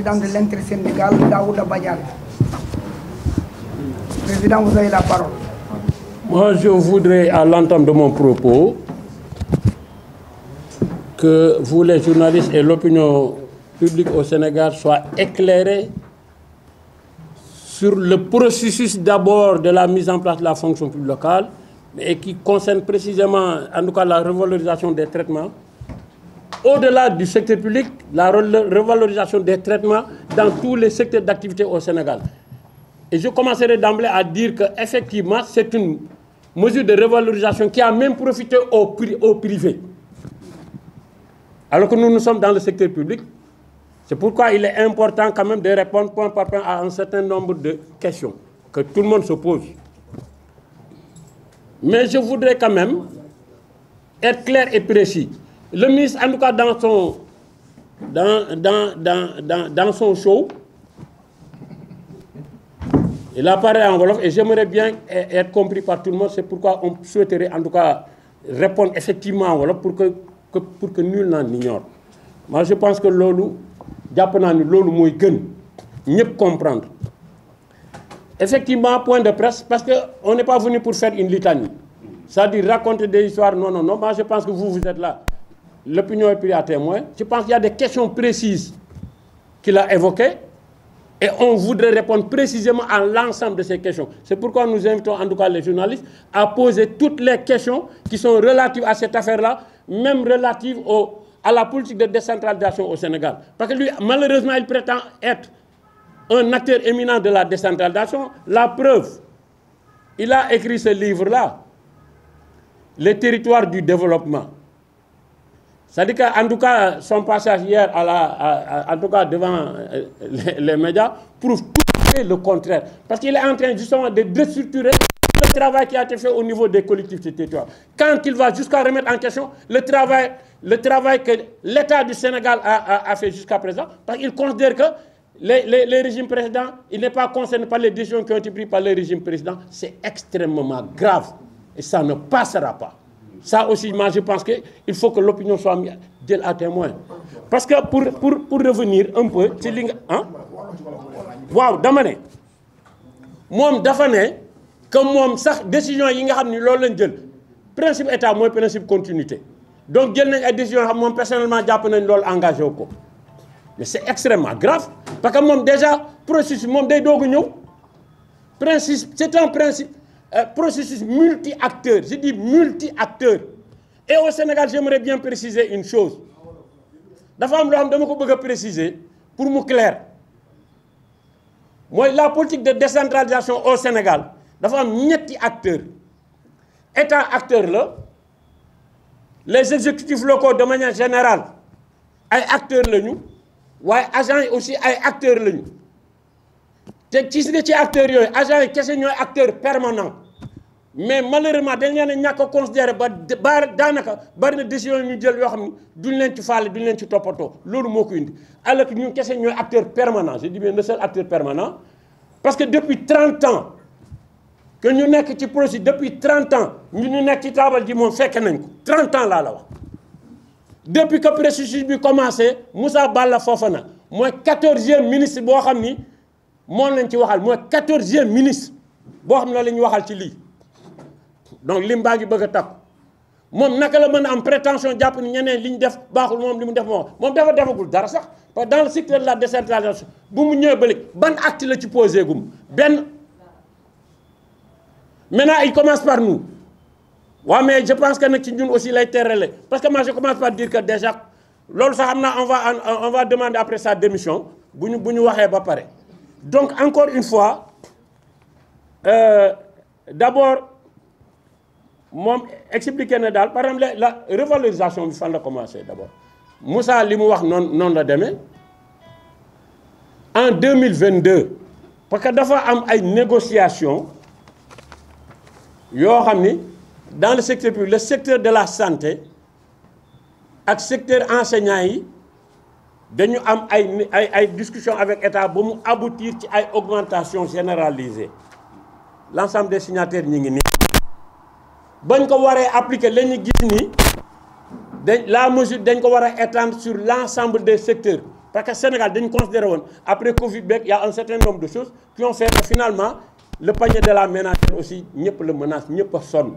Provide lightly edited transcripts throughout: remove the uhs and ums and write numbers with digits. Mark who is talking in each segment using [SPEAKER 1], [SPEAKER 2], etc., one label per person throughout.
[SPEAKER 1] président de l'inter-syndical, Daouda Badiane. Président, vous avez la parole.
[SPEAKER 2] Moi, je voudrais, à l'entame de mon propos, que vous, les journalistes et l'opinion publique au Sénégal, soient éclairés sur le processus d'abord de la mise en place de la fonction publique locale, et qui concerne précisément, en tout cas, la revalorisation des traitements. Au-delà du secteur public, la revalorisation des traitements dans tous les secteurs d'activité au Sénégal. Et je commencerai d'emblée à dire qu'effectivement, c'est une mesure de revalorisation qui a même profité au privé. Alors que nous sommes dans le secteur public. C'est pourquoi il est important quand même de répondre point par point à un certain nombre de questions que tout le monde se pose. Mais je voudrais quand même être clair et précis. Le ministre, en tout cas dans son show, il a parlé en wolof et j'aimerais bien être compris par tout le monde. C'est pourquoi on souhaiterait en tout cas répondre effectivement en wolof pour que nul n'en ignore. Moi, je pense que lolu, lolu moy gën ñëpp comprendre. Effectivement, point de presse, parce qu'on n'est pas venu pour faire une litanie. C'est-à-dire raconter des histoires, non. Moi, je pense que vous êtes là. L'opinion est prise à témoin. Je pense qu'il y a des questions précises qu'il a évoquées et on voudrait répondre précisément à l'ensemble de ces questions. C'est pourquoi nous invitons en tout cas les journalistes à poser toutes les questions qui sont relatives à cette affaire-là, même relatives à la politique de décentralisation au Sénégal. Parce que lui, malheureusement, il prétend être un acteur éminent de la décentralisation. La preuve, il a écrit ce livre-là, Les territoires du développement. C'est-à-dire qu'en tout cas, son passage hier en tout cas devant les médias prouve tout à fait le contraire. Parce qu'il est en train justement de déstructurer le travail qui a été fait au niveau des collectivités territoriales. Quand il va jusqu'à remettre en question le travail que l'État du Sénégal a fait jusqu'à présent, parce qu'il considère que les régimes précédents, il n'est pas concerné par les décisions qui ont été prises par les régimes précédents. C'est extrêmement grave et ça ne passera pas. Ça aussi, moi, je pense qu'il faut que l'opinion soit mise à témoin. Parce que pour revenir un peu, c'est waaw dama ne moom dafa ne que moom sax décision yi nga xam ni loolu lañ jël principe état mooy principe continuité donc jël nañ ay décision yoo xam moom personnellement jàpp nañ loolu engagé wu ko mais c'est extrêmement grave parce que moom déjà processus moom day doog a ñëw principe c'est un principe processus multi-acteur, je dis multi-acteur. Et au Sénégal, j'aimerais bien préciser une chose. Dafa am loo xam dama ko bëgg a préciser pour mu clair. Mooy la politique de décentralisation au Sénégal dafa am ñetti acteurs. État acteur la, les exécutifs locaux de manière générale ay acteurs lañu, waaye agents yi aussi ay acteurs lañu. Te ci acteurs yooyu agents yi kese ñooy acteurs permanents. Mais malheureusement dañ leen a ñàkk a considéré ba daanaka bari na décision ñu jël yoo xam ne duñ leen ci faale duñ leen ci toppatoo loolu moo ko indi alors que ñun kese ñooy acteur permanent je dis bien le seul acteur permanent parce que depuis 30 ans que ñu nekk ci projet depuis 30 ans ñu nekk ci taabal ji moom fekk nañ ko 30 ans laa la wax depuis que processus bi commencé Moussa Balla Fofana mooy 14e ministre boo xam ni moom lañ ci waxal mooy 14e ministre boo xam ne la ñu waxal ci lii donc lim baa ngi bëgg a takku moom naka la mën a am prétention jàpp ni ñeneen li ñu def baaxul moom li mu def moom dafa defagul dara sax parce que dans le secteur de la décentralisation bu mu ñëwee ba léegi ban acte la ci posé gum benn maintenant il commence par nous waaw mais je pense que nag ci ñun aussi lay terrele parce que moi je commence par dire que déjà loolu sax xam naa on va demander après sa démission bu ñu waxee ba pare donc encore une fois d'abord moom expliqué na daal par exemple la revalorisation bi fan la commencé d'abord Moussa li mu wax noonu la demee en 2022 parce que dafa am ay négociations yoo xam ni dans le secteur public le secteur de la santé ak secteur enseignant yi dañu am ay discussions avec état ba mu aboutir ci ay augmentation généralisée l'ensemble des signataires ñi ngi nii bañ ko waree appliquer la ñu gis ni la mesure dañ ko war a étendre sur l'ensemble des secteurs parce que Sénégal dañu considéré woon après Covid beeg il y a un certain nombre de choses qui ont fait que finalement le panier de la ménagère aussi ñëpp la menace ñëpp a sonn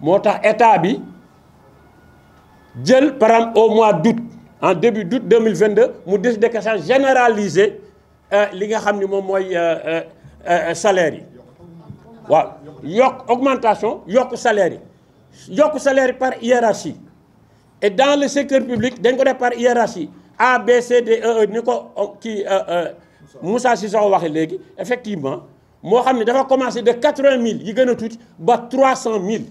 [SPEAKER 2] moo tax état bi jël par exemple au mois d'août en début d'août 2022 mu décidé que ça généraliser li nga xam ni moom mooy salaire yi waaw yokk augmentation yokk salaire yi par hiérarchie et dans le secteur public dañ ko def par hiérarchie A B C D E ni ko kii Moussa Cissokho waxee léegi effectivement moo xam ne dafa commencé de 80 000 yi gën a tuuti ba 300 000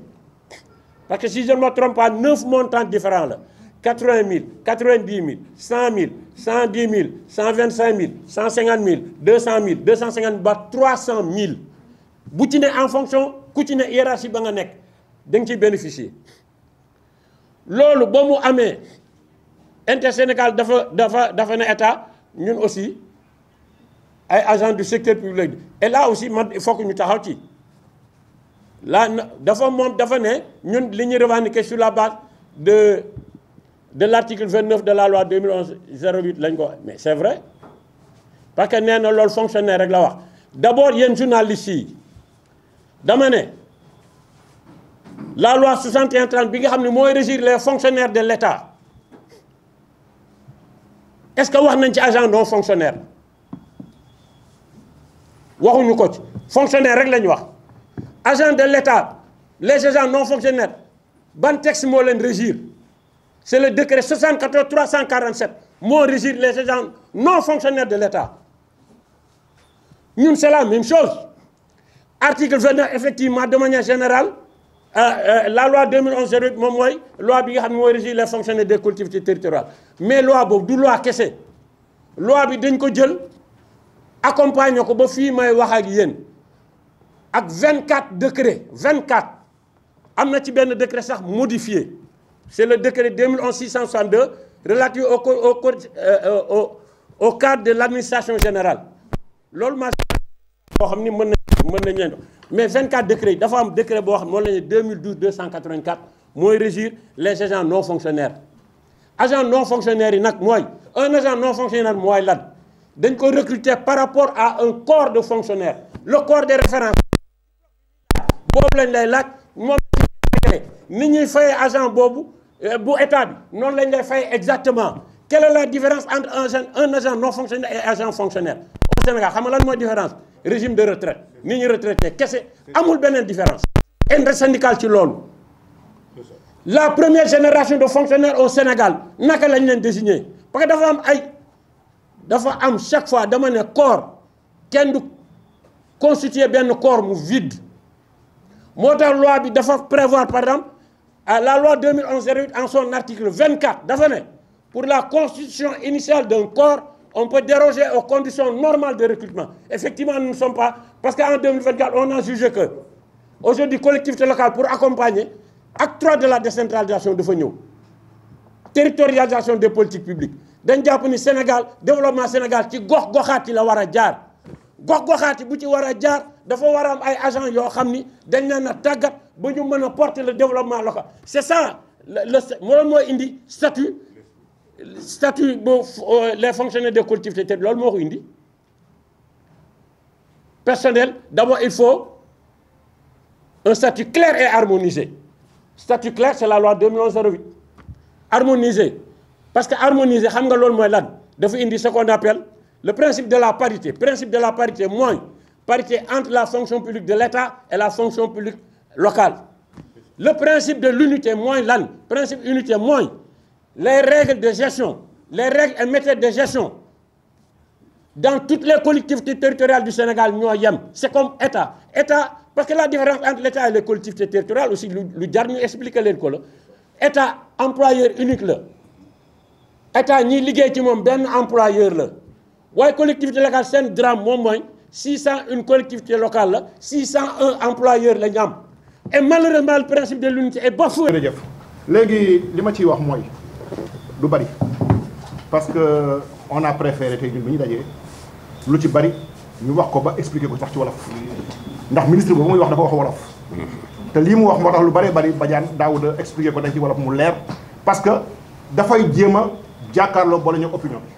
[SPEAKER 2] parce que si je ne me trompe pas 9 montants différents la 80 000 90 000 100 000 110 000 125 000 150 000 200 000 250 000 ba 300 000 bu ci ne en fonction ku ci ne hiérarchie ba nga nekk da nga ciy bénéficier loolu ba mu amee Intersénégal dafa ne état ñun aussi ay agents du secteur public et là aussi man il faut que ñu taxaw ci là dafa ne ñun li ñuy revendiquer sur la base de l'article 29 de la loi 2011-08 lañ ko mais c'est vrai parce que nee na loolu fonctionnaire rek la wax d'abord yéen journalistes yi dama ne la loi 61-30 bi nga xam ne mooy régir les fonctionnaires de l'État est-ce que wax nañ ci agent non fonctionnaire waxuñu ko ci fonctionnaire rek la ñu wax agent de l'État les agents non fonctionnaires ban texte moo leen régir c'est le décret 74-347 moo régir les agents non fonctionnaires de l'État ñun c'est la même chose article 29 effectivement de manière générale la loi 2011-08 moom mooy loi bi nga xam ne mooy régir les fonctionnaires des collectivités territoriales mais loi boobu du loi kese loi bi dañ ko jël accompagner ko ba fii may wax ak yéen ak 24 décrets 24 am na ci benn décret sax modifié c'est le décret 2011-662 relatif au cadre de l'administration générale loolu maa boo xam ni mën nañ mais 24 décrets yi dafa am décret boo xam ne moom la ñu 2012-284 mooy régir les agents non fonctionnaires agents non fonctionnaires yi nag mooy un agent non fonctionnaire mooy lan dañ ko recruter par rapport à un corps de fonctionnaires le corps de référence boobu lañ lay laaj moom ni ñuy fayee agent boobu bu état bi noonu lañ lay fayee exactement quelle est la différence entre un agent non fonctionnaire et agent fonctionnaire au Sénégal xam nga lan mooy différence régime de retraite ni ñuy retraité kese amul beneen différence intersyndical ci loolu la première génération de fonctionnaires au Sénégal naka lañ leen désigner parce que dafa am chaque fois dama ne corps kenn du constituer benn corps mu vide moo tax loi bi dafa prévoir par exemple la loi 2011-08 en son article 24 dafa ne pour la constitution initiale d'un corps on peut déroger aux conditions normales de recrutement effectivement nous ne sommes pas parce qu'en 2024 on a jugé que aujourd'hui collectivité locale pour accompagner acte 3 de la décentralisation dafa ñëw territorialisation des politiques publiques dañ jàpp ni Sénégal développement Sénégal ci gox-goxaat yi la war a jaar gox-goxaat yi bu ci war a jaar dafa war a am ay agents yoo xam ni dañ leen a tàggat ba ñu mën a porter le développement local c'est ça loolu mooy indi statut bu les fonctionnaires des collectivités loolu moo ko indi personnel d'abord il faut un statut clair et harmonisé statut clair c'est la loi 2011-08 harmonisé parce que harmonisé xam nga loolu mooy lan dafa indi ce qu'on appelle le principe de la parité mooy parité entre la fonction publique de l'État et la fonction publique locale le principe de l'unité mooy lan principe unité mooy les règles de gestion les règles et méthodes de gestion dans toutes les collectivités territoriales du Sénégal ñoo yem c'est comme état parce que la différence entre l'État et les collectivités territoriales aussi lu jar ñu expliquer leen ko la état employeur unique la état ñiy liggéey ci moom benn employeur la waaye collectivité locale seen drame moom mooy 601 collectivité locale la 601 employeurs la ñu am et malheureusement le principe de l'unité est bafoué.
[SPEAKER 3] jërëjëf léegi li ma ciy wax mooy du bari parce que on a préféré tey ñun bu ñu dajee lu ci bari ñu wax ko ba expliquer ko sax ci wolof ndax ministre boobu muy wax dafa wax wolof te lii mu wax moo tax lu bari Badiane Daouda expliquer ko dañ ci wolof mu leer parce que dafay jéem a jàkkaarloo boole ñu opinion bi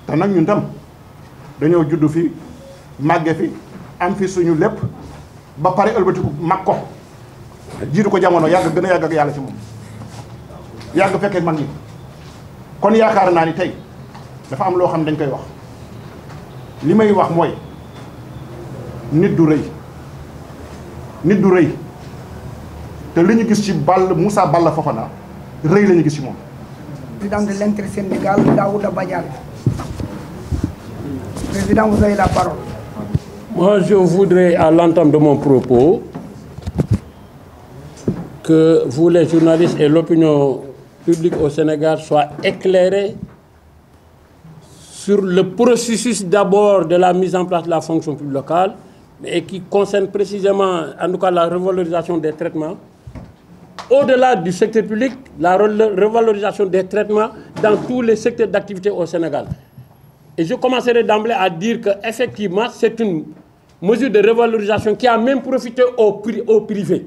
[SPEAKER 3] te nag ñun tam dañoo judd fi màgge fi am fi suñu lépp ba pare ëlbatiku mag ko jiitu ko jamono yàgg gën a yàgg ak yàlla ci moom yàgg fekkee mag ñi kon yaakaar naa ni tey dafa am loo xam dañ koy wax li may wax mooy nit du rëy te li ñu gis ci Moussa Balla Fofana rëy la ñu gis ci moom.
[SPEAKER 1] Président de l'Intersénégal, Daouda Badiane. Président, vous avez la parole.
[SPEAKER 2] Moi, je voudrais, à l'entame de mon propos, que vous, les journalistes et l'opinion publique au Sénégal, soient éclairés sur le processus d'abord de la mise en place de la fonction publique locale, et qui concerne précisément, en tout cas, la revalorisation des traitements. Au-delà du secteur public, la revalorisation des traitements dans tous les secteurs d'activité au Sénégal. Et je commencerai d'emblée à dire qu'effectivement, c'est une mesure de revalorisation qui a même profité au privé.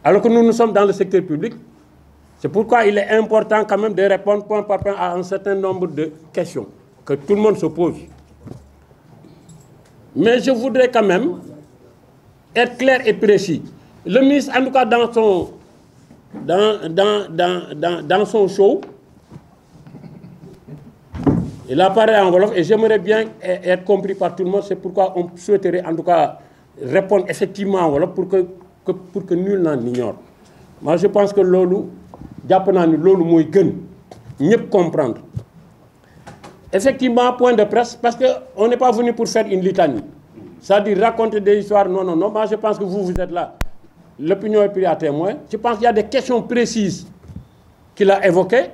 [SPEAKER 2] Alors que nous sommes dans le secteur public. C'est pourquoi il est important quand même de répondre point par point à un certain nombre de questions que tout le monde se pose. Mais je voudrais quand même être clair et précis. Le ministre, en tout cas dans son show, il apparaît en Wolof et j'aimerais bien être compris par tout le monde. C'est pourquoi on souhaiterait en tout cas répondre effectivement en Wolof pour que nul n'en ignore. Moi je pense que lolu jappana ni lolu moy gën ñepp comprendre. Effectivement, point de presse, parce qu'on n'est pas venu pour faire une litanie. C'est-à-dire raconter des histoires, non. Moi je pense que vous êtes là. L'opinion est prise à témoin. Je pense qu'il y a des questions précises qu'il a évoquées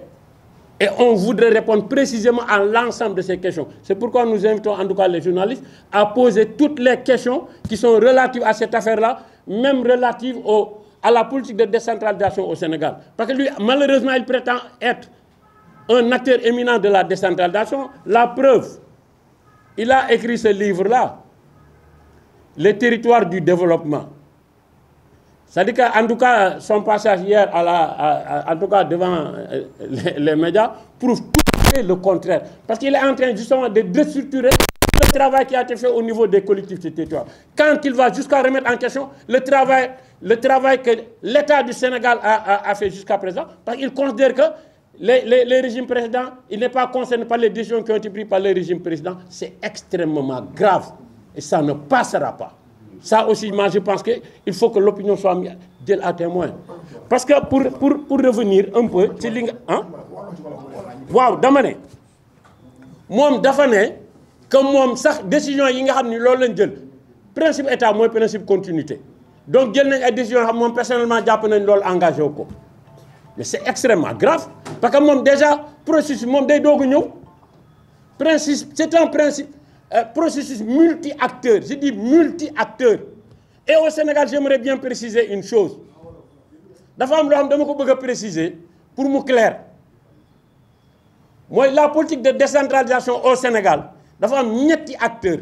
[SPEAKER 2] et on voudrait répondre précisément à l'ensemble de ces questions. C'est pourquoi nous invitons en tout cas les journalistes à poser toutes les questions qui sont relatives à cette affaire-là, même relatives à la politique de décentralisation au Sénégal. Parce que lui, malheureusement, il prétend être un acteur éminent de la décentralisation. La preuve, il a écrit ce livre-là, Les territoires du développement. C'est-à-dire qu'en tout cas, son passage hier en tout cas devant les médias prouve tout à fait le contraire. Parce qu'il est en train justement de déstructurer le travail qui a été fait au niveau des collectivités territoriales. Quand il va jusqu'à remettre en question le travail que l'État du Sénégal a fait jusqu'à présent, parce qu'il considère que les régimes précédents, il n'est pas concerné par les décisions qui ont été prises par les régimes précédents. C'est extrêmement grave et ça ne passera pas. Ça aussi, moi, je pense qu'il faut que l'opinion soit mise à témoin. Parce que pour revenir un peu, c'est hein? Wow, damane. Moi, dafane, comme moi, sax décision yi nga xamni lolou lañ jël. Principe état moy principe continuité. Donc jël nañ ay décision xam mom personnellement japp nañ lolou engagé ko. Mais c'est extrêmement grave parce que mom déjà processus mom day dogu ñew. Principe, c'est un principe processus multi-acteur, je dis multi-acteur. Et au Sénégal, j'aimerais bien préciser une chose. Dafa am lo xam dama ko bëgg préciser pour mu clair. Moi, la politique de décentralisation au Sénégal, dafa am ñetti acteurs.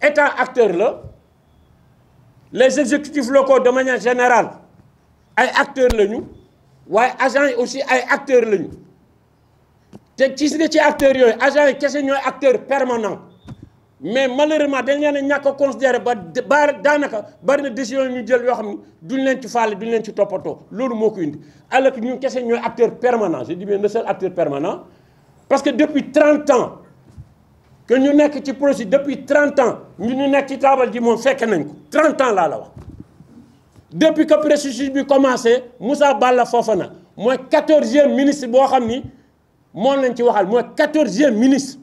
[SPEAKER 2] État acteur là, les exécutifs locaux de manière générale, ay acteurs lañu, waye agents aussi ay acteurs lañu. Té ci ci acteurs yoy, agents yi kessé ñoy acteurs permanents. Mais malheureusement dañ leen ñàkk a considéré ba daanaka bari na décision ñu jël yoo xam ne duñ leen ci faale duñ leen ci toppatoo loolu moo ko indi alors que ñun kese ñooy acteur permanent je dis bien le seul acteur permanent parce que depuis 30 ans que ñu nekk ci projet depuis 30 ans ñu nekk ci taabal ji moom fekk nañ ko 30 ans laa la wax depuis que processus bi commencé Moussa Balla Fofana mooy 14e ministre boo xam ni moom lañ ci waxal mooy 14e ministre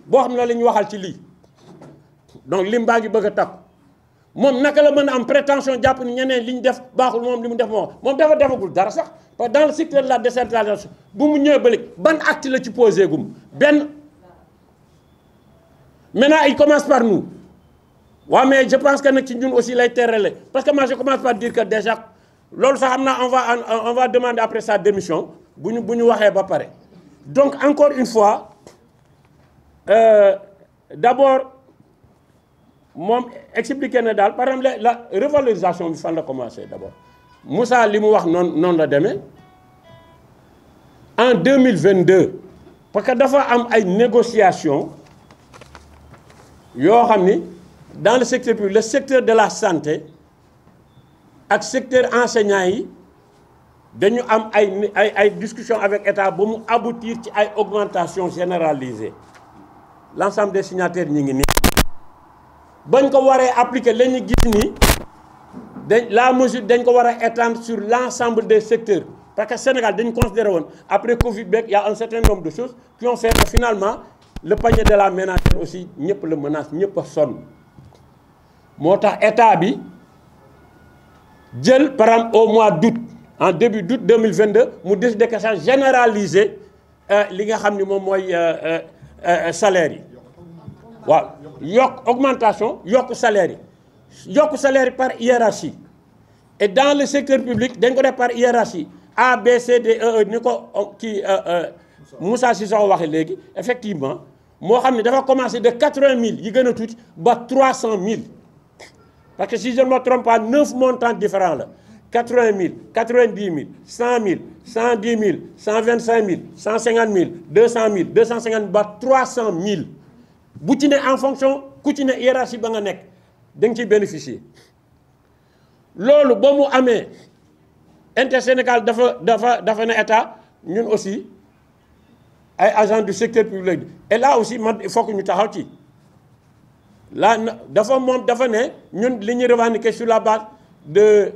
[SPEAKER 2] boo xam ne la ñu waxal ci lii. Donc limba gi bëgg tak mom naka la mëna am prétention japp ni ñeneen liñ def baaxul mom limu def mom dafa defagul dara sax parce que dans le secteur de la décentralisation bu mu ñëw ba léegi ban acte la ci posé gum ben maintenant il commence par nous wa mais je pense que nak ci ñun aussi lay terrelé parce que moi je commence par dire que déjà lolu sax amna on va demander après sa démission buñu waxé ba paré donc encore une fois d'abord mom expliquer na dal par exemple la revalorisation bi fan la commencer d'abord Moussa limu wax non la démé en 2022 parce que dafa am ay négociations yoo xam ni dans le secteur public le secteur de la santé ak secteur enseignant yi dañu am ay discussions avec état ba mu aboutir ci ay augmentation généralisée l'ensemble des signataires ñi ngi nii bañ ko waree appliquer la ñu gis ni la mesure dañ ko war a étendre sur l'ensemble des secteurs parce que Sénégal dañu considéré woon après Covid beeg y a un certain nombre de choses qui ont fait que finalement le panier de la ménagère aussi ñëpp la menace ñëpp a sonn moo tax état bi jël par exemple au mois d'août en début d'août 2022 mu décidé que ça généraliser li nga xam ni moom mooy salaire yi waaw yokk augmentation yokk salaire yi par hiérarchie et dans le secteur public dañ ko def par hiérarchie A B C D E ni ko kii Moussa Cissokho waxee léegi effectivement moo xam ne dafa commencé de 80 000 yi gën a tuuti ba 300 000 parce que si je ne me trompe pas 9 montants différents la 80 000 90 000 100 000 110 000 125 000 150 000 200 000 250 000 ba 300 000 bu ci ne en fonction ku ci ne hiérarchie ba nga nekk da nga ciy bénéficier loolu ba mu amee Intersénégal dafa ne état ñun aussi ay agents du secteur public et là aussi man il faut que ñu taxaw ci là dafa ne ñun li ñuy revendiquer sur la base de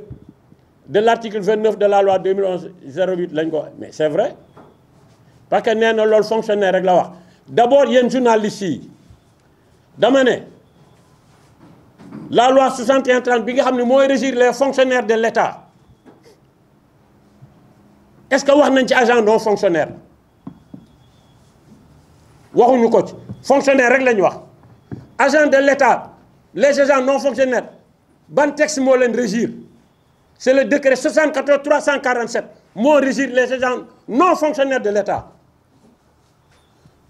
[SPEAKER 2] l'article 29 de la loi 2011-08 lañ ko mais c'est vrai parce que nee na loolu fonctionnaire rek la wax d'abord yéen journalistes yi dama ne la loi 61-30 bi nga xam ne mooy régir les fonctionnaires de l'État est-ce que wax nañ ci agent non fonctionnaire waxuñu ko ci fonctionnaire rek la ñu wax agent de l'État les agents non fonctionnaires ban texte moo leen régir c'est le décret 74-347 moo régir les agents non fonctionnaires de l'État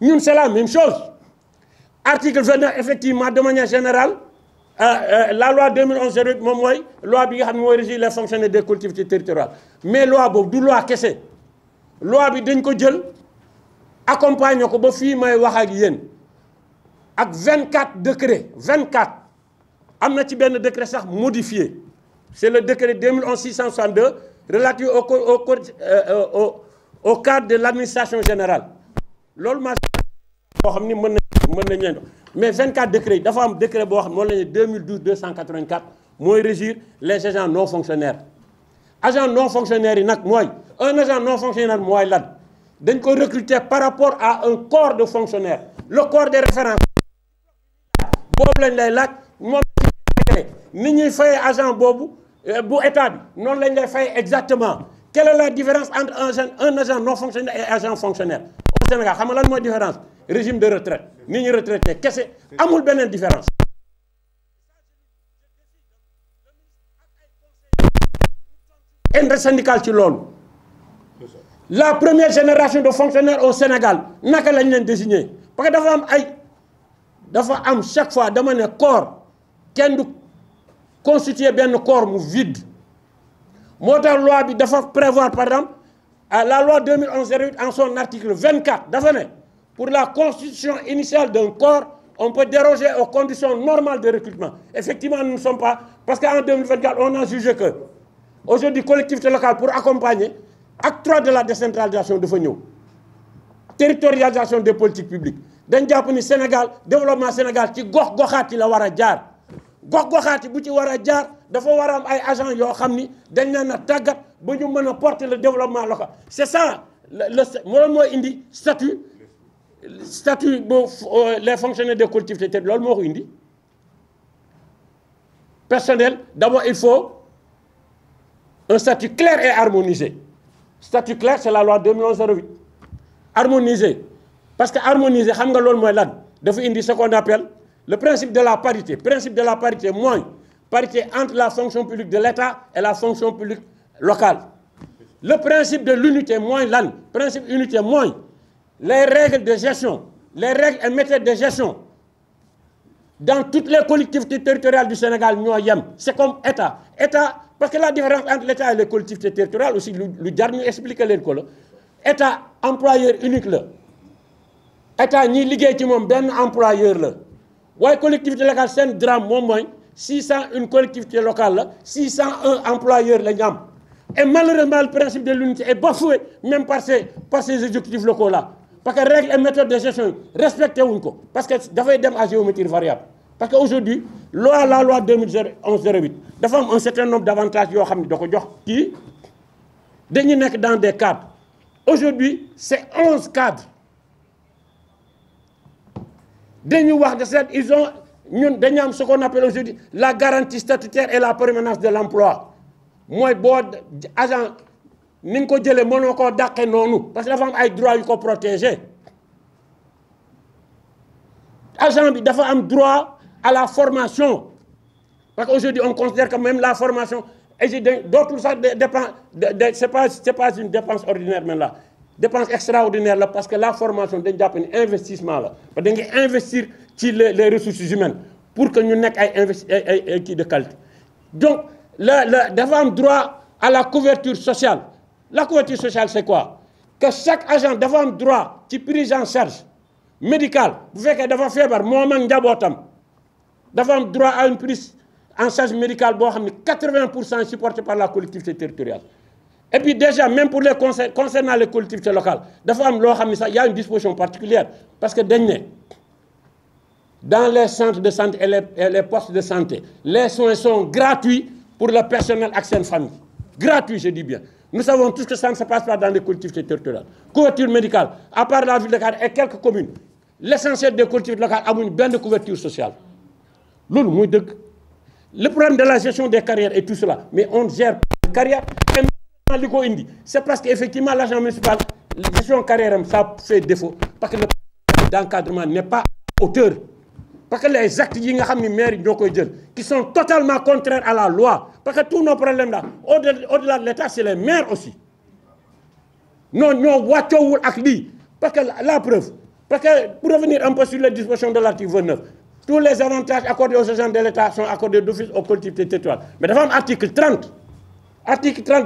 [SPEAKER 2] ñun c'est la même chose article 29 effectivement de manière générale la loi 2011-08 moom mooy loi bi nga xam ne mooy régir les fonctionnaires des collectivités territoriales mais loi boobu du loi kese loi bi dañ ko jël accompagner ko ba fii may wax ak yéen ak 24 décrets 24 am na ci benn décret sax modifié c'est le décret 2011-662 relatif au cadre de l'administration générale loolu maa boo xam ni mën nañ mais 24 décrets yi dafa am décret boo xam ne moom la ñu 2012-284 mooy régir les agents non fonctionnaires agents non fonctionnaires yi nag mooy un agent non fonctionnaire mooy lan dañ ko recruter par rapport à un corps de fonctionnaires le corps des références boobu lañ lay laaj moom ni ñuy fayee agent boobu bu état bi noonu lañ lay fayee exactement quelle est la différence entre un agent non fonctionnaire et agent fonctionnaire au Sénégal xam nga lan mooy différence régime de retraite ni ñu retraité kese amul beneen différence intersyndical ci loolu la première génération de fonctionnaires au Sénégal naka lañ leen désigner parce que dafa am chaque fois dama ne corps kenn du constituer benn corps mu vide moo tax loi bi dafa prévoir par exemple la loi 2011-08 en son article 24 dafa ne pour la constitution initiale d'un corps on peut déroger aux conditions normales de recrutement effectivement nous ne sommes pas parce qu'en 2024 on a jugé que aujourd'hui collectivité locale pour accompagner acte 3 de la décentralisation dafa ñëw territorialisation des politiques publiques dañ jàpp ni Sénégal développement Sénégal ci gox-goxaat yi la war a jaar gox-goxaat yi bu ci war a jaar dafa war a am ay agents yoo xam ni dañ leen a tàggat ba ñu mën a porter le développement local c'est ça loolu mooy indi statut bu les fonctionnaires des collectivités loolu moo ko indi personnel d'abord il faut un statut clair et harmonisé statut clair c'est la loi 2011-08 harmonisé parce que harmonisé xam nga loolu mooy lan dafa indi ce qu'on appelle le principe de la parité mooy parité entre la fonction publique de l'État et la fonction publique locale le principe de l'unité mooy lan principe unité mooy les règles de gestion les règles et méthodes de gestion dans toutes les collectivités territoriales du Sénégal ñoo yem c'est comme état parce que la différence entre l'État et les collectivités territoriales aussi lu jar ñu expliquer leen ko la état employeur unique la état ñiy liggéey ci moom benn employeur la waaye collectivité locale seen drame moom mooy 601 collectivité locale la 601 employeurs la ñu am et malheureusement le principe de l'unité est bafoué même par ces exécutifs locaux là parce que règles et méthodes de gestion yi respecté wuñ ko parce que dafay dem à géométrie variable parce que aujourd'hui la loi 2011-08 dafa am un certain nombre d'avantages yoo xam ne da ko jox kii dañu nekk dans des cadres aujourd'hui c'est 11 cadres dañu wax de cette ils ont ñun dañu am ce qu'on appelle aujourd'hui la garantie statutaire et la permanence de l'emploi mooy boo agent ni nga ko jëlee mënoo koo dàqe noonu parce que dafa am ay droits yu ko protéger agent bi dafa am droit à la formation parce que aujourd'hui on considère que même la formation dootul sax dépense c'est pas une dépense ordinaire mais là dépense extraordinaire la parce que la formation dañ jàpp ni investissement la parce que da ngay investir ci les ressources humaines pour que ñu nekk ay kii de qualité donc dafa am droit à la couverture sociale la couverture sociale c'est quoi que chaque agent dafa am droit ci prise en charge médicale bu fekkee dafa feebar moom ak njabootam dafa am droit à une prise en charge médicale boo xam ne 80% supporté par la collectivité territoriale et puis déjà même pour les concernant les collectivités locales dafa am loo xam ne sax y a une disposition particulière parce que dañ ne dans les centres de santé et les postes de santé les soins sont gratuits pour le personnel ak seen famille gratuit je dis bien nous savons tous que ça ne se passe pas dans les collectivités territoriales couverture médicale à part la ville de Dakar et quelques communes l'essentiel des collectivités locales amuñu benn couverture sociale loolu mooy dëgg le problème de la gestion des carrières et tout cela mais on gère pas les carrières et maintenant li ko indi c'est parce que effectivement l'agent municipal la gestion carrière am ça fait défaut parce que le processus d'encadrement n'est pas à la hauteur parce que les actes yi nga xam ni maire yi ñoo koy jël qui sont totalement contraires à la loi parce que tous nos problèmes là au-delà de l'État c'est les maires aussi non ñoo wàccoowul ak lii parce que la preuve parce que pour revenir un peu sur les dispositions de l'article 29 tous les avantages accordés aux agents de l'État sont accordés d'office aux collectivités territoriales mais dafa am article 30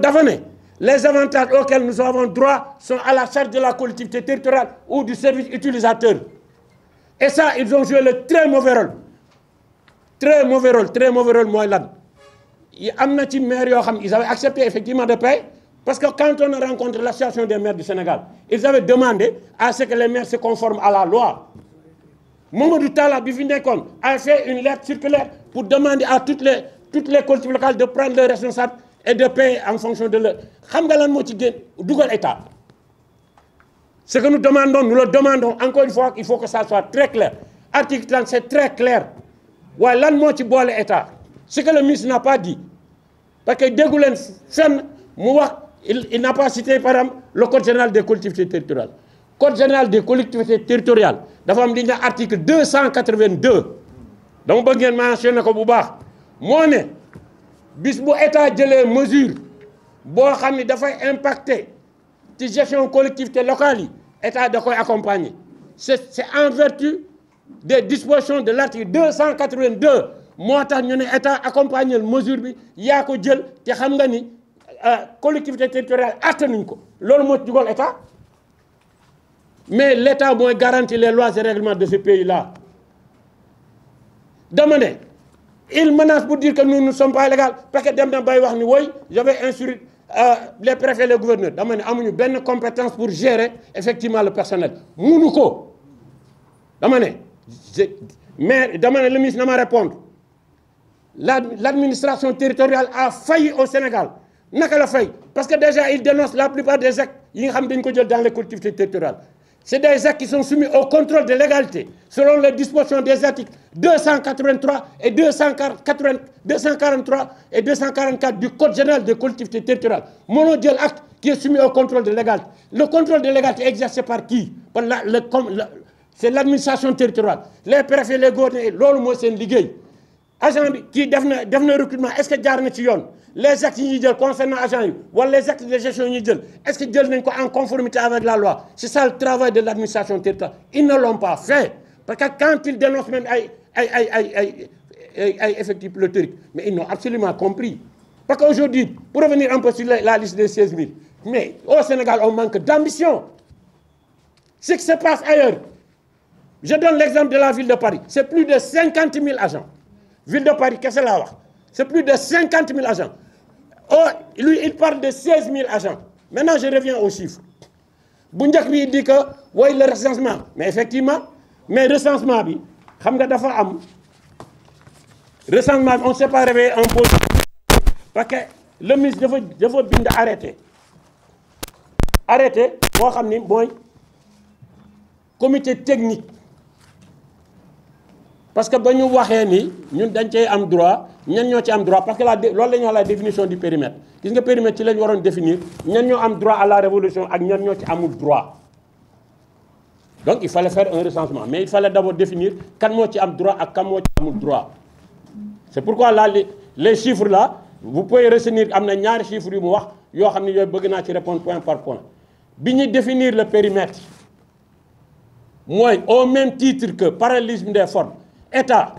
[SPEAKER 2] dafa ne les avantages auxquels nous avons droit sont à la charge de la collectivité territoriale ou du service utilisateur et ça ils ont joué le très mauvais rôle mooy lan am na ci maire yoo xam ils avaient accepté effectivement de payer parce que quand on a rencontré l'association des maires du Sénégal ils avaient demandé à ce que les maires se conforment à la loi Mamadou Talla bi fi nekkoon a fait une lettre circulaire pour demander à toutes les collectivités locales de prendre leurs responsabilités et de payer en fonction de leur xam nga lan moo ci génn dugal état ce que nous le demandons encore une fois il faut que ça soit très clair article 30 c'est très clair waaye lan moo ci boole état ce que le ministre n'a pas dit parce que déggu leen fenn mu wax il n'a pas cité par exemple le code général des collectivités territoriales code général des collectivités territoriales dafa am li ñu naan article 282 dama bëgg ngeen mentionné ko bu baax moo ne bis bu état jëlee mesure boo xam ni dafay impacter ci gestion collectivité locale yi état da koy accompagner c'est en vertu des dispositions de l'article 282 moo tax ñu ne état accompagner mesure bi yaa ko jël te xam nga ni collectivité territoriale attanuñ ko loolu moo ci dugal état mais l'état mooy garantir les lois et règlements de ce pays-là dama ne il menace pour dire que nous ne sommes pas légaux parce que dem na bay wax ni woy j'avais instruit les préfets les gouverneurs dama ne amuñu benn compétence pour gérer effectivement le personnel munu ko dama ne mais dama ne le ministre na ma répondre l'administration territoriale a failli au Sénégal naka la fay parce que déjà il dénonce la plupart des actes yi nga xam dañ ko jël dans les collectivités territoriales c'est des actes qui sont soumis au contrôle de légalité selon les dispositions des articles 283 et 243 et 244 du code général des collectivités territoriales mënoo jël acte qui est soumis au contrôle de légalité le contrôle de légalité est exercé par qui c'est l'administration territoriale les préfets les gouverneurs loolu mooy seen liggéey agent bi kii def na recrutement est-ce que jaar na ci yoon les actes yi ñuy jël concernant agent yi wala les actes de gestion yi ñuy jël est-ce que jël nañ ko en conformité avec la loi c'est ça le travail de l'administration territoriale ils ne l'ont pas fait parce que quand ils dénoncent même ay effectifs pléthoriques mais ils n'ont absolument compris parce qu'aujourd'hui pour revenir un peu sur la liste des 16 000 Mais au Sénégal, on manque d'ambition. Ce qui se passe ailleurs. Je donne l'exemple de la ville de Paris. C'est plus de 50 000 agents. Ville de Paris, qu'est-ce que c'est là? C'est plus de 50 000 agents. Oh, lui, il parle de 16 000 agents. Maintenant, je reviens aux chiffres. Boundiak, il dit que, oui, le recensement. Mais effectivement, mais recensement, recensement, on ne s'est pas réveillé un peu. Parce que le ministre devait bien arrêter. Arrêter, moi, je sais comité technique. Parce que si nous avons droit, nous avons droit, parce que la définition du périmètre. Qu'est-ce que le périmètre nous devons définir? Nous avons droit à la révolution et nous avons droit. Donc il fallait faire un recensement. Mais il fallait d'abord définir quand nous avons droit et quand nous avons droit. C'est pourquoi là, les chiffres là, vous pouvez retenir les chiffres qui vous répondre point par point. Si définir le périmètre, moi, au même titre que parallélisme des formes, État,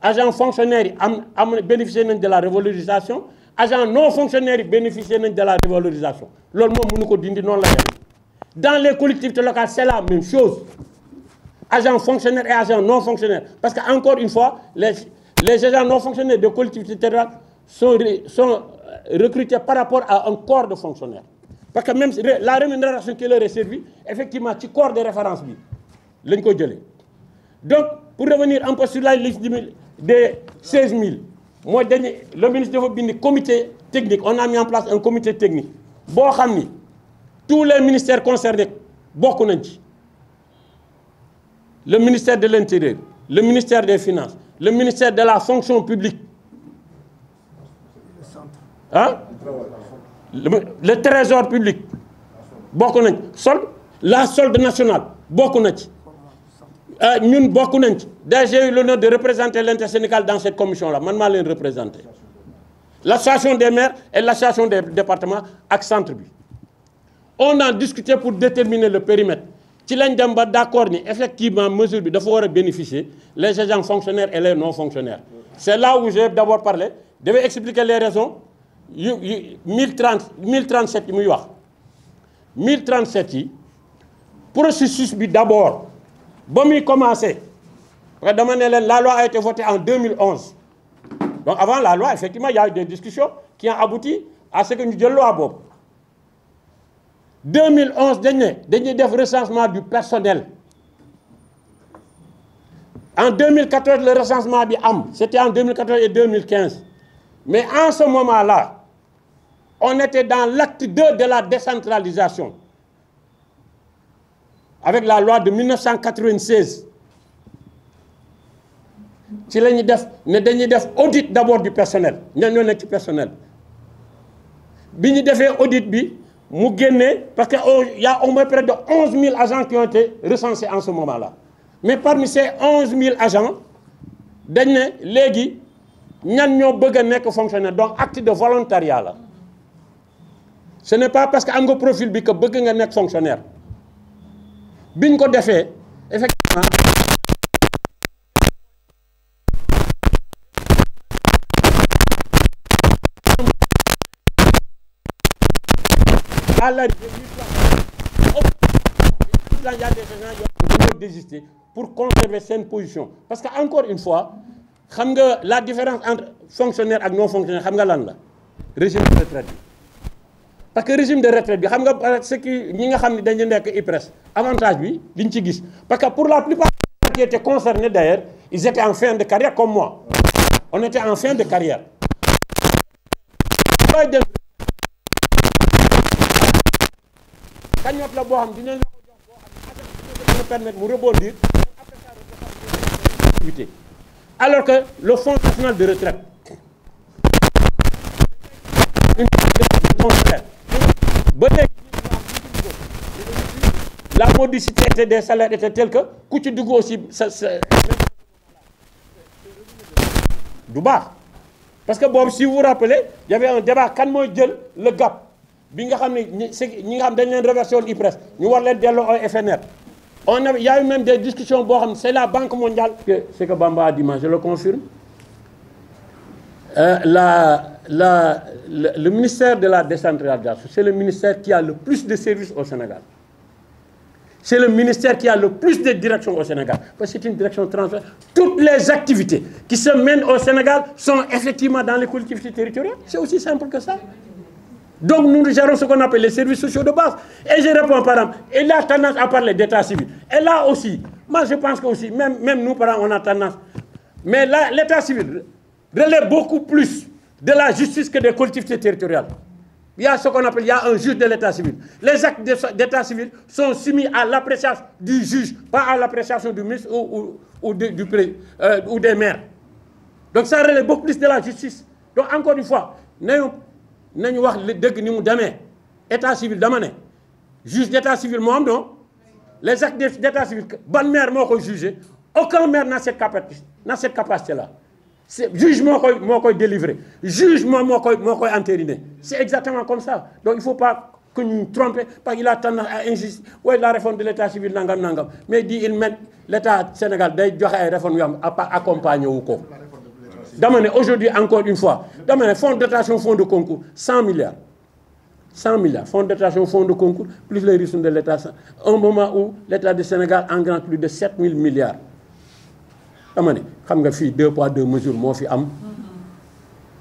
[SPEAKER 2] agents fonctionnaires bénéficient de la revalorisation, agents non fonctionnaires bénéficient de la revalorisation. Dans les collectivités locales, c'est la même chose. Agents fonctionnaires et agents non fonctionnaires. Parce qu'encore une fois, les agents non fonctionnaires de collectivités territoriales sont recrutés par rapport à un corps de fonctionnaires. Parce que même la rémunération qui leur est servie, effectivement, c'est le corps de référence. Donc, pour revenir un peu sur la liste des 16 000, moi, le ministre de comité technique, on a mis en place un comité technique. Tous les ministères concernés, beaucoup de le ministère de l'Intérieur, le ministère des Finances, le ministère de la fonction publique, hein? Le trésor public, beaucoup de la solde nationale, beaucoup de nous, beaucoup de j'ai eu l'honneur de représenter l'intersyndicale dans cette commission-là. Moi, je l'ai représenté. L'association des maires et l'association des départements avec centre. On a discuté pour déterminer le périmètre. Si l'on est d'accord, effectivement, mesure il faut bénéficier les agents fonctionnaires et les non fonctionnaires. C'est là où j'ai d'abord parlé. Je vais expliquer les raisons. 1037, 1037, processus d'abord. Bon, il commençait. La loi a été votée en 2011. Donc avant la loi, effectivement, il y a eu des discussions qui ont abouti à ce que nous disons loi. 2011, dernier recensement du personnel. En 2014, le recensement c'était en 2014 et 2015. Mais en ce moment-là, on était dans l'acte 2 de la décentralisation. Avec la loi de 1996. Si nous avons audit d'abord du personnel. Nous avons du personnel. Si nous avons audit, parce qu'il y a au moins près de 11 000 agents qui ont été recensés en ce moment-là. Mais parmi ces 11 000 agents, nous avons fonctionnaire. Donc, acte de volontariat. Là. Ce n'est pas parce qu'il y a un profil que vous êtes fonctionnaire. Bien qu'on ait fait, effectivement, à l'arrivée, il y a des gens qui ont désisté pour conserver cette position. Parce qu'encore une fois, la différence entre fonctionnaire et non fonctionnaire, c'est le régime de retraite. Parce que le régime de retraite, ce qui est avantage, parce que pour la plupart qui étaient concernés d'ailleurs, ils étaient en fin de carrière comme moi. On était en fin de carrière. Alors que le Fonds national de retraite, la modicité des salaires était telle que Koutidougou aussi Duba. Parce que bon, si vous vous rappelez, il y avait un débat quand moi le gap. Nous avons une reversion IPRES, nous avons le FNR. Il y a eu même des discussions, c'est la Banque mondiale, c'est que Bamba a dit, je le confirme. le ministère de la décentralisation, c'est le ministère qui a le plus de services au Sénégal. C'est le ministère qui a le plus de directions au Sénégal. Parce que c'est une direction transversale. Toutes les activités qui se mènent au Sénégal sont effectivement dans les collectivités territoriales. C'est aussi simple que ça. Donc nous gérons ce qu'on appelle les services sociaux de base. Et je réponds par exemple, et là tendance à parler d'état civil. Et là aussi, moi je pense que aussi, même nous par exemple, on a tendance. Mais là, l'état civil relève beaucoup plus de la justice que des collectivités territoriales. Il y a ce qu'on appelle, il y a un juge de l'état civil. Les actes d'état civil sont soumis à l'appréciation du juge, pas à l'appréciation du ministre ou des maires. Donc ça relève beaucoup plus de la justice. Donc encore une fois, nous wax le deug ni mu démé état civil dama né juge d'état civil mo am non les actes d'état civil ban maire moko juger aucun maire n'a cette capacité là c'est juge moko délivrer juge moko entériner c'est exactement comme ça. Donc il faut pas que nous tromper parce qu'il a tendance à injustice ouais la réforme de l'état civil nangam mais dit il met l'état Sénégal day joxe ay réforme yu am accompagner wu ko. Aujourd'hui, encore une fois, fonds de dotation, fonds de concours, 100 milliards. 100 milliards. Fonds de dotation, fonds de concours, plus les risques de l'État. Un moment où l'État du Sénégal engrange plus de 7 000 milliards. Deux poids, deux mesures, moi,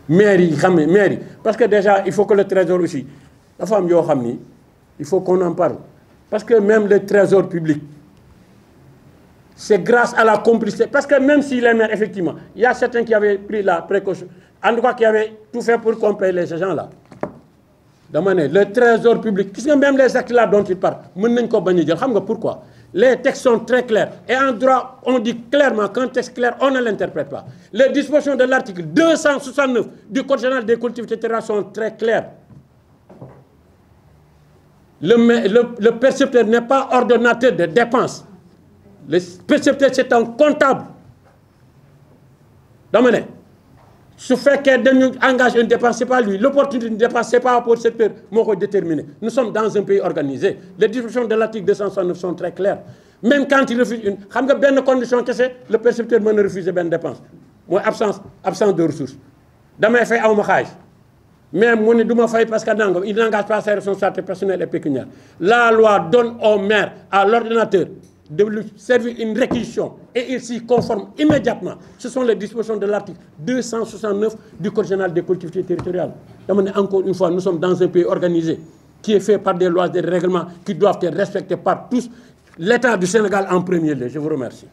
[SPEAKER 2] mairie. Parce que déjà, il faut que le trésor aussi, la femme, il faut qu'on en parle. Parce que même le trésor public, c'est grâce à la complicité. Parce que même si les maires, effectivement, il y a certains qui avaient pris la précaution, en tout cas qui avaient tout fait pour qu'on paye les gens-là. Le trésor public, même les actes là dont ils parlent, pourquoi? Les textes sont très clairs. Et en droit, on dit clairement qu'un texte clair, on ne l'interprète pas. Les dispositions de l'article 269 du Code général des collectivités territoriales sont très claires. Le percepteur n'est pas ordonnateur de dépenses. Le percepteur, c'est un comptable. Ce fait qu'elle engage une dépense, ce n'est pas lui. L'opportunité de dépense, ce n'est pas pour le secteur déterminé. Nous sommes dans un pays organisé. Les dispositions de l'article 269 sont très claires. Même quand il refuse une... condition que c'est, le percepteur peut refuser une dépense. Moi, absence de ressources. Demain, fait un mariage. Même moi, je ne fais pas parce qu'il n'engage pas ses responsabilités personnelles et pécuniaires. La loi donne au maire, à l'ordinateur, de lui servir une réquisition et il s'y conforme immédiatement. Ce sont les dispositions de l'article 269 du Code général des collectivités territoriales. Encore une fois, nous sommes dans un pays organisé qui est fait par des lois et des règlements qui doivent être respectés par tous. L'État du Sénégal en premier lieu. Je vous remercie.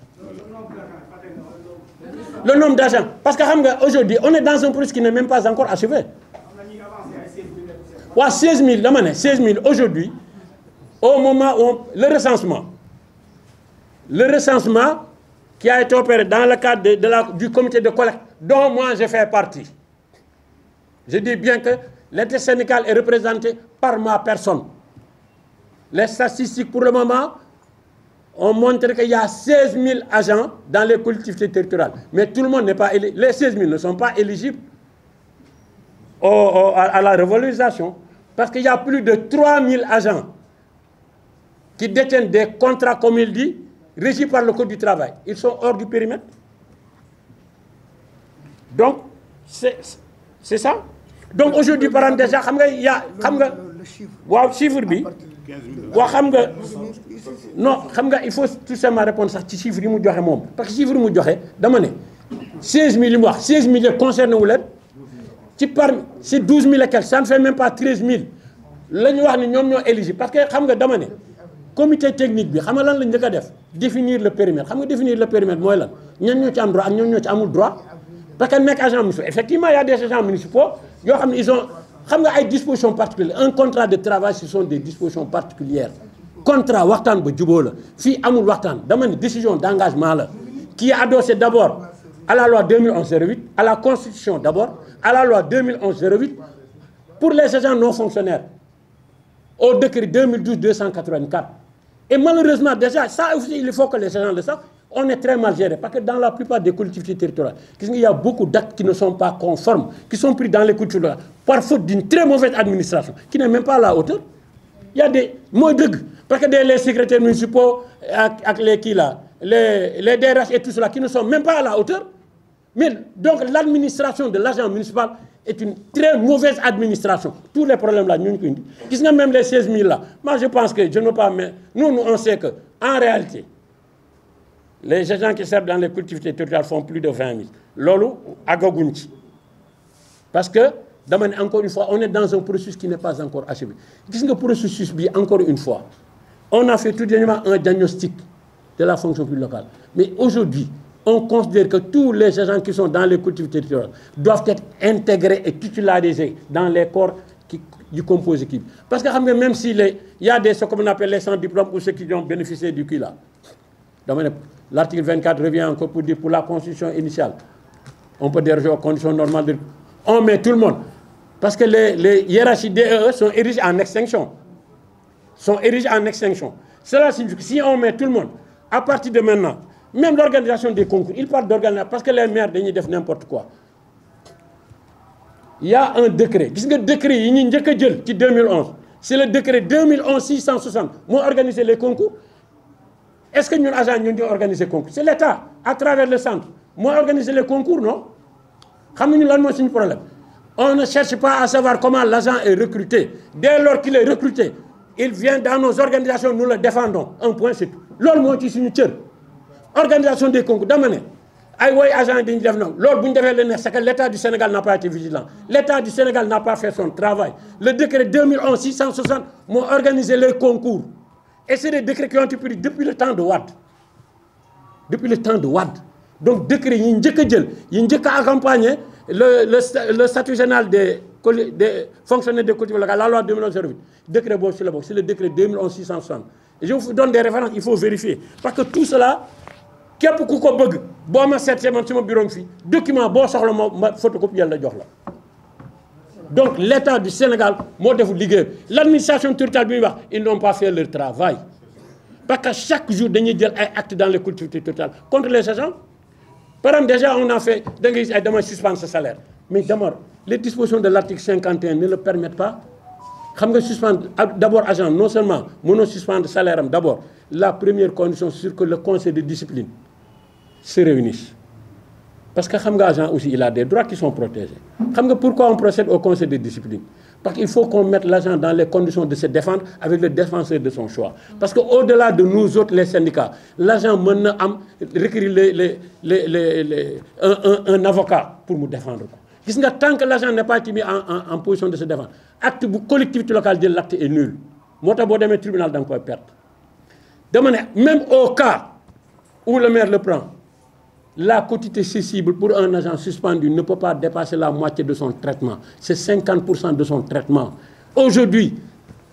[SPEAKER 2] Le nombre d'agents. Parce qu'aujourd'hui, on est dans un processus qui n'est même pas encore achevé. 16 000 aujourd'hui, au moment où le recensement qui a été opéré dans le cadre du comité de collecte dont moi je fais partie. Je dis bien que l'intersyndical est représenté par ma personne. Les statistiques pour le moment ont montré qu'il y a 16 000 agents dans les collectivités territoriales. Mais tout le monde n'est pas éligible. Les 16 000 ne sont pas éligibles à la revalorisation. Parce qu'il y a plus de 3 000 agents qui détiennent des contrats, comme il dit, régis par le Code du travail. Ils sont hors du périmètre. Donc, c'est ça. Donc aujourd'hui, par exemple, déjà, il y a... Le chiffre, non, il faut tout simplement répondre à ce chiffre. Parce que le chiffre, 16 000, 16 000 concernent où l'aide. C'est 12 000 et quelques, ça ne fait même pas 13 000. Là, nous sommes éligibles. Parce que, le comité technique, définir le périmètre. Définir le périmètre, nous avons droit, nous avons droit. Parce que les agents municipaux, effectivement, il y a des agents municipaux, ils ont des dispositions particulières. Un contrat de travail, ce sont des dispositions particulières. Contrat, waxtan ba djubo la. Fi amul waxtan, dama ni décision d'engagement là, qui est adossée d'abord à la loi 2011-08, à la Constitution d'abord, à la loi 2011-08, pour les agents non fonctionnaires, au décret 2012-284. Et malheureusement, déjà, ça aussi, il faut que les agents le savent, on est très mal géré. Parce que dans la plupart des collectivités territoriales, il y a beaucoup d'actes qui ne sont pas conformes, qui sont pris dans les collectivités, par faute d'une très mauvaise administration, qui n'est même pas à la hauteur. Il y a des mots de... Parce que les secrétaires municipaux, avec les DRH et tout cela, qui ne sont même pas à la hauteur. Mais donc l'administration de l'agent municipal est une très mauvaise administration. Tous les problèmes là, nous même les 16 000 là. Moi je pense que je ne veux pas, mais nous on sait que en réalité, les agents qui servent dans les collectivités territoriales font plus de 20 000. Lolo, Agogunti. Parce que, encore une fois, on est dans un processus qui n'est pas encore achevé. Qu'est-ce que le processus, encore une fois, on a fait tout dernièrement un diagnostic de la fonction publique locale. Mais aujourd'hui, on considère que tous les agents qui sont dans les collectivités territoriales doivent être intégrés et titularisés dans les corps qui composent l'équipe. Parce que même s'il y a ce qu'on appelle les sans diplôme ou ceux qui ont bénéficié du QI là, l'article 24 revient encore pour dire pour la constitution initiale. On peut déroger aux conditions normales. On met tout le monde. Parce que les hiérarchies DEE sont érigées en extinction. Cela signifie que si on met tout le monde, à partir de maintenant, même l'organisation des concours, ils parlent d'organisation parce que les maires dañuy font n'importe quoi. Il y a un décret. Gis nga décret yi ñi ñëk jël ci 2011. C'est le décret 2011-660 moo organisé les concours. Est-ce que ñun agent ñu organiser les concours? C'est l'État à travers le centre moo organiser les concours, non? Xam nga ñu lan mooy suñu problème. On ne cherche pas à savoir comment l'agent est recruté. Dès lors qu'il est recruté, il vient dans nos organisations, nous le défendons. Un point, c'est tout. Loolu moo ci suñu cër. Organisation des concours dama ne ay woy agent dañu def non loolu bu ñu defee leen ne c'est que l'État du Sénégal n'a pas été vigilant. L'État du Sénégal n'a pas fait son travail. Le décret 2011-660 moo organisé les concours. Et c'est des décrets qui ont été pris depuis le temps de Wade. Donc décret yi njëkk a jël yi njëkk a accompagner le statut général des fonctionnaires des collectivités locales, la loi 2011-08. Décret boobu c'est le décret 2011-660. Et je vous donne des références, il faut vérifier. Parce que tout cela, képp ku ko bëgg boo ma seet man sama bureau fi document boo soxla ma photocopie la jox la. Donc l'État du Sénégal moo defu liggéey. L'administration territoriale bi ñuy wax ils n'ont pas fait leur travail. Parce que chaque jour dañuy jël ay actes dans les collectivités territoriales contre les agents. Par exemple déjà on a fait da ngay gis ay damay suspendre ce salaire. Mais d'abord les dispositions de l'article 51 ne le permettent pas. Xam nga suspendre d'abord agent non seulement mënoo suspendre salaire am d'abord la première condition c'est que le conseil de discipline se réunisse. Parce que xam nga agent aussi il a des droits qui sont protégés. Xam nga pourquoi on procède au conseil de discipline? Parce qu'il faut qu'on mette l'agent dans les conditions de se défendre avec le défenseur de son choix. Parce que au-delà de nous autres les syndicats, l'agent mën na am requérir un avocat pour me défendre ko. Gis nga tant que l'agent n'est pas mis en position de se défendre, acte bu collectivité locale jël l'acte est nul. Moo tax boo demee tribunal da nga koy perdre. Dama ne même au cas où le maire le prend, la quotité cessible pour un agent suspendu ne peut pas dépasser la moitié de son traitement. C'est 50% de son traitement. Aujourd'hui,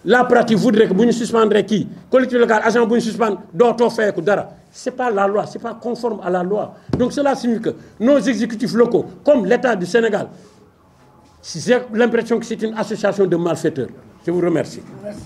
[SPEAKER 2] la pratique voudrait que bu ñu suspendre kii collectivité locale agent bu ñu suspendre dootoo fayeeku dara. C'est pas la loi, c'est pas conforme à la loi. Donc cela signifie que nos exécutifs locaux, comme l'État du Sénégal, j'ai l'impression que c'est une association de malfaiteurs. Je vous remercie. Merci.